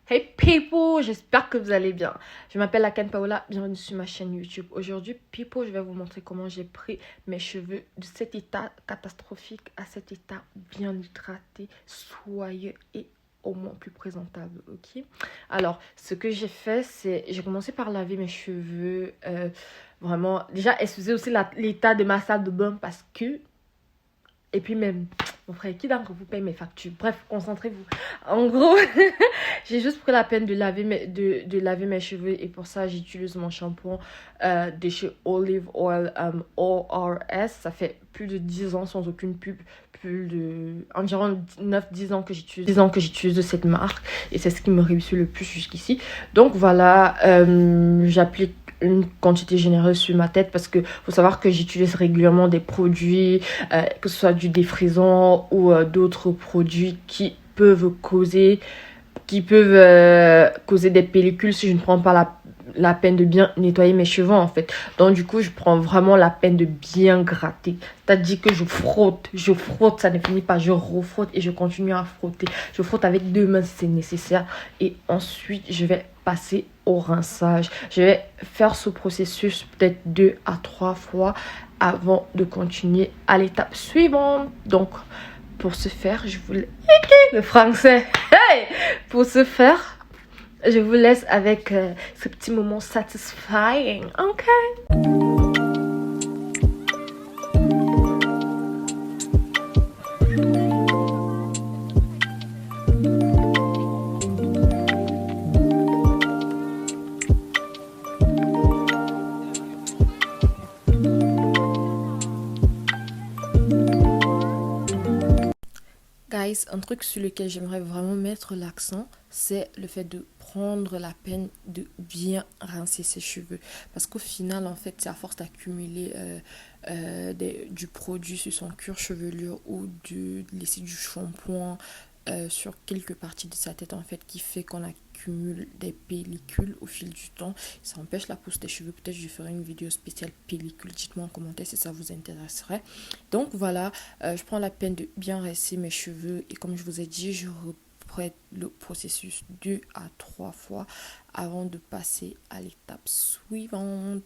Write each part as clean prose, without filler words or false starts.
Hey people, j'espère que vous allez bien. Je m'appelle Akan Paola, bienvenue sur ma chaîne YouTube. Aujourd'hui, people, je vais vous montrer comment j'ai pris mes cheveux de cet état catastrophique à cet état bien hydraté, soyeux et au moins plus présentable, ok? Alors, ce que j'ai fait, c'est, j'ai commencé par laver mes cheveux, vraiment, déjà, excusez aussi l'état de ma salle de bain parce que, et puis même, mon frère, qui d'entre vous paye mes factures? Bref, concentrez-vous. En gros, j'ai juste pris la peine de laver mes cheveux et pour ça, j'utilise mon shampoing de chez Olive Oil ORS. Ça fait plus de 10 ans sans aucune pub, plus de environ 9-10 ans que j'utilise de cette marque et c'est ce qui me réussit le plus jusqu'ici. Donc voilà, j'applique une quantité généreuse sur ma tête parce que faut savoir que j'utilise régulièrement des produits, que ce soit du défrisant ou d'autres produits qui peuvent causer des pellicules si je ne prends pas la peine de bien nettoyer mes cheveux en fait. Donc du coup, je prends vraiment la peine de bien gratter. C'est-à-dire que je frotte, ça ne finit pas, je refrotte et je continue à frotter. Je frotte avec deux mains si c'est nécessaire et ensuite je vais passer au rinçage. Je vais faire ce processus peut-être 2 à 3 fois avant de continuer à l'étape suivante. Donc pour ce faire, je vous le français. Hey! Pour ce faire, je vous laisse avec ce petit moment satisfying. Ok. Guys, un truc sur lequel j'aimerais vraiment mettre l'accent, c'est le fait de prendre la peine de bien rincer ses cheveux. Parce qu'au final, en fait, c'est à force d'accumuler du produit sur son cuir chevelu ou de laisser du shampoing sur quelques parties de sa tête, en fait, qui fait qu'on accumule des pellicules au fil du temps. Ça empêche la pousse des cheveux. Peut-être je ferai une vidéo spéciale pellicule. Dites-moi en commentaire si ça vous intéresserait. Donc voilà, je prends la peine de bien rincer mes cheveux et comme je vous ai dit, je reprends le processus 2 à 3 fois avant de passer à l'étape suivante.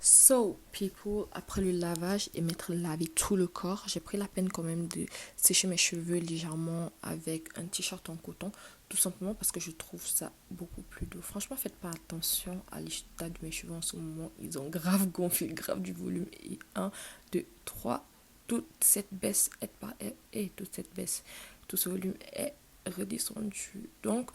So, people, après le lavage et m'être lavé tout le corps, j'ai pris la peine quand même de sécher mes cheveux légèrement avec un t-shirt en coton, tout simplement parce que je trouve ça beaucoup plus doux. Franchement, faites pas attention à l'état de mes cheveux en ce moment, ils ont grave gonflé, grave du volume. Et 1, 2, 3, toute cette baisse toute cette baisse, tout ce volume est redescendu. Donc,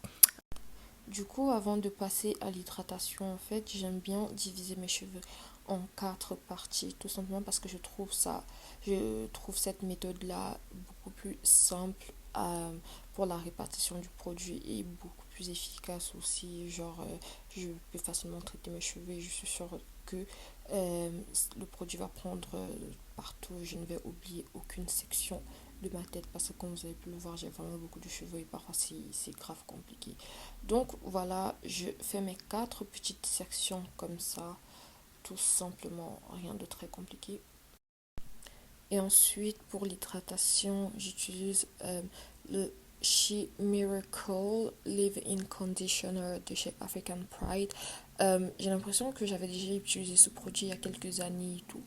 du coup, avant de passer à l'hydratation, en fait, j'aime bien diviser mes cheveux en 4 parties, tout simplement parce que je trouve cette méthode-là beaucoup plus simple pour la répartition du produit et beaucoup plus efficace aussi. Genre, je peux facilement traiter mes cheveux et je suis sûre que le produit va prendre partout. Je ne vais oublier aucune section de ma tête parce que comme vous avez pu le voir, j'ai vraiment beaucoup de cheveux et parfois c'est grave compliqué. Donc voilà, je fais mes 4 petites sections comme ça, tout simplement, rien de très compliqué. Et ensuite, pour l'hydratation, j'utilise le She Miracle Leave-In Conditioner de chez African Pride. J'ai l'impression que j'avais déjà utilisé ce produit il y a quelques années et tout.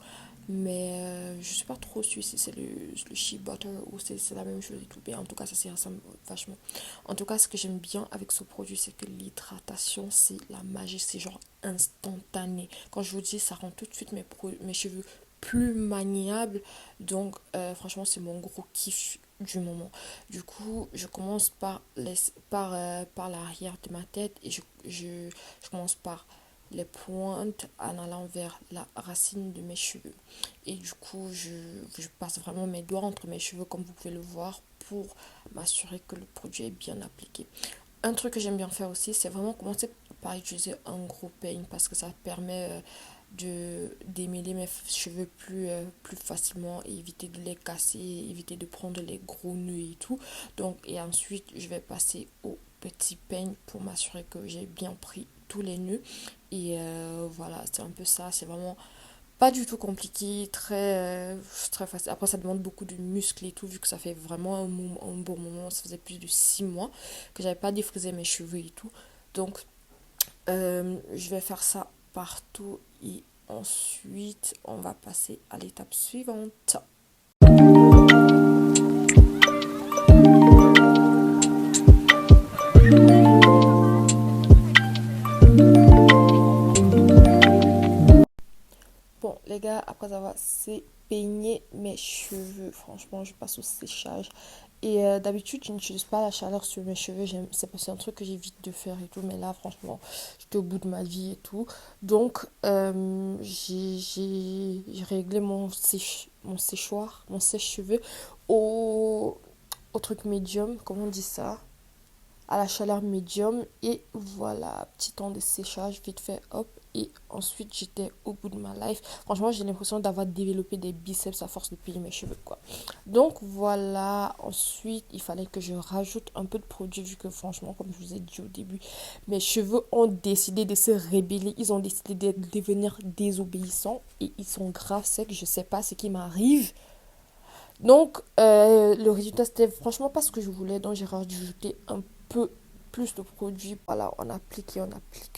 Mais je suis pas trop sûre si c'est le Shea Butter ou c'est la même chose et tout. Mais en tout cas, ça s'y ressemble vachement. En tout cas, ce que j'aime bien avec ce produit, c'est que l'hydratation, c'est la magie. C'est genre instantané. Quand je vous dis, ça rend tout de suite mes cheveux plus maniables. Donc, franchement, c'est mon gros kiff du moment. Du coup, je commence par l'arrière de ma tête et je commence par les pointes en allant vers la racine de mes cheveux. Et du coup, je passe vraiment mes doigts entre mes cheveux comme vous pouvez le voir pour m'assurer que le produit est bien appliqué. Un truc que j'aime bien faire aussi, c'est vraiment commencer par utiliser un gros peigne parce que ça permet de démêler mes cheveux plus facilement et éviter de les casser, éviter de prendre les gros nœuds et tout. Donc, et ensuite, je vais passer au petit peigne pour m'assurer que j'ai bien pris tous les nœuds. Et voilà, c'est un peu ça, c'est vraiment pas du tout compliqué, très facile. Après, ça demande beaucoup de muscles et tout, vu que ça fait vraiment un bon moment. Ça faisait plus de 6 mois que j'avais pas défrisé mes cheveux et tout. Donc, je vais faire ça partout et ensuite, on va passer à l'étape suivante. Bon, les gars, après avoir peigné mes cheveux, franchement, je passe au séchage. Et d'habitude, je n'utilise pas la chaleur sur mes cheveux. C'est un truc que j'évite de faire et tout. Mais là, franchement, j'étais au bout de ma vie et tout. Donc, j'ai réglé mon séchoir, mon sèche-cheveux au truc médium, comment on dit ça? À la chaleur médium et voilà, petit temps de séchage vite fait, hop, et ensuite j'étais au bout de ma life. Franchement, j'ai l'impression d'avoir développé des biceps à force de peiller mes cheveux, quoi. Donc voilà, ensuite il fallait que je rajoute un peu de produit vu que franchement, comme je vous ai dit au début, mes cheveux ont décidé de se rébeller, ils ont décidé de devenir désobéissants et ils sont grave secs, je sais pas ce qui m'arrive. Donc, le résultat, c'était franchement pas ce que je voulais. Donc, j'ai rajouté un peu plus de produits. Voilà, on applique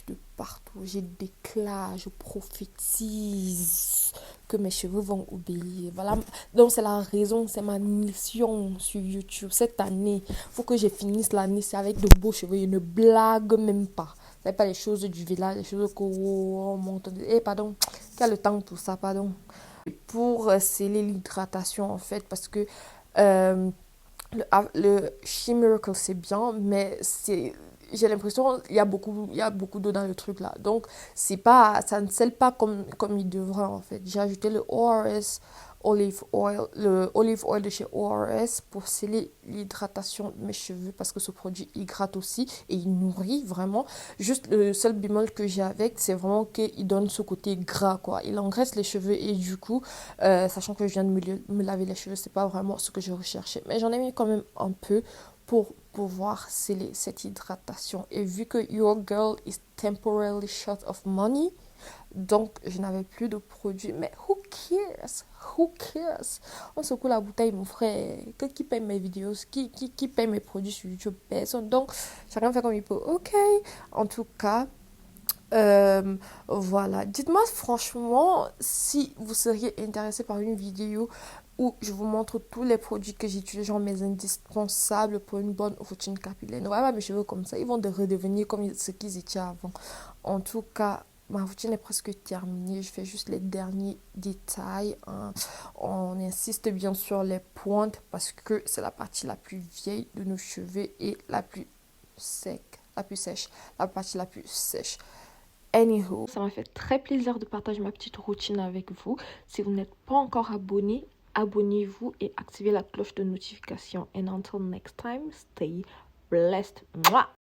de partout. J'ai d'éclat, je prophétise que mes cheveux vont obéir. Voilà, donc c'est la raison, c'est ma mission sur YouTube cette année. Faut que je finisse l'année, c'est avec de beaux cheveux. Je ne blague même pas. C'est pas les choses du village, les choses qu'on monte. Eh, pardon, quel le temps pour ça, pardon pour sceller l'hydratation en fait parce que euh, le She Miracle c'est bien mais c'est j'ai l'impression il y a beaucoup d'eau dans le truc là donc c'est pas ça ne scelle pas comme il devrait en fait. J'ai ajouté le ORS le olive oil de chez ORS pour sceller l'hydratation de mes cheveux parce que ce produit hydrate aussi et il nourrit vraiment. Juste le seul bémol que j'ai avec, c'est vraiment qu'il donne ce côté gras, quoi. Il engraisse les cheveux et du coup, sachant que je viens de me laver les cheveux, c'est pas vraiment ce que je recherchais. Mais j'en ai mis quand même un peu pour pouvoir sceller cette hydratation. Et vu que your girl is temporarily short of money, donc, je n'avais plus de produits. Mais who cares? Who cares? On secoue la bouteille, mon frère. Qui paye mes vidéos? Qui paye mes produits sur YouTube? Personne. Donc, chacun fait comme il peut. Ok. En tout cas, voilà. Dites-moi franchement si vous seriez intéressé par une vidéo où je vous montre tous les produits que j'utilise, genre mes indispensables pour une bonne routine capillaire. Ne voyez pas mes cheveux comme ça. Ils vont redevenir comme ce qu'ils étaient avant. En tout cas, ma routine est presque terminée. Je fais juste les derniers détails, hein. On insiste bien sur les pointes parce que c'est la partie la plus vieille de nos cheveux et la plus sec, la plus sèche. La partie la plus sèche. Anywho, ça m'a fait très plaisir de partager ma petite routine avec vous. Si vous n'êtes pas encore abonné, abonnez-vous et activez la cloche de notification. And until next time, stay blessed. Mwah!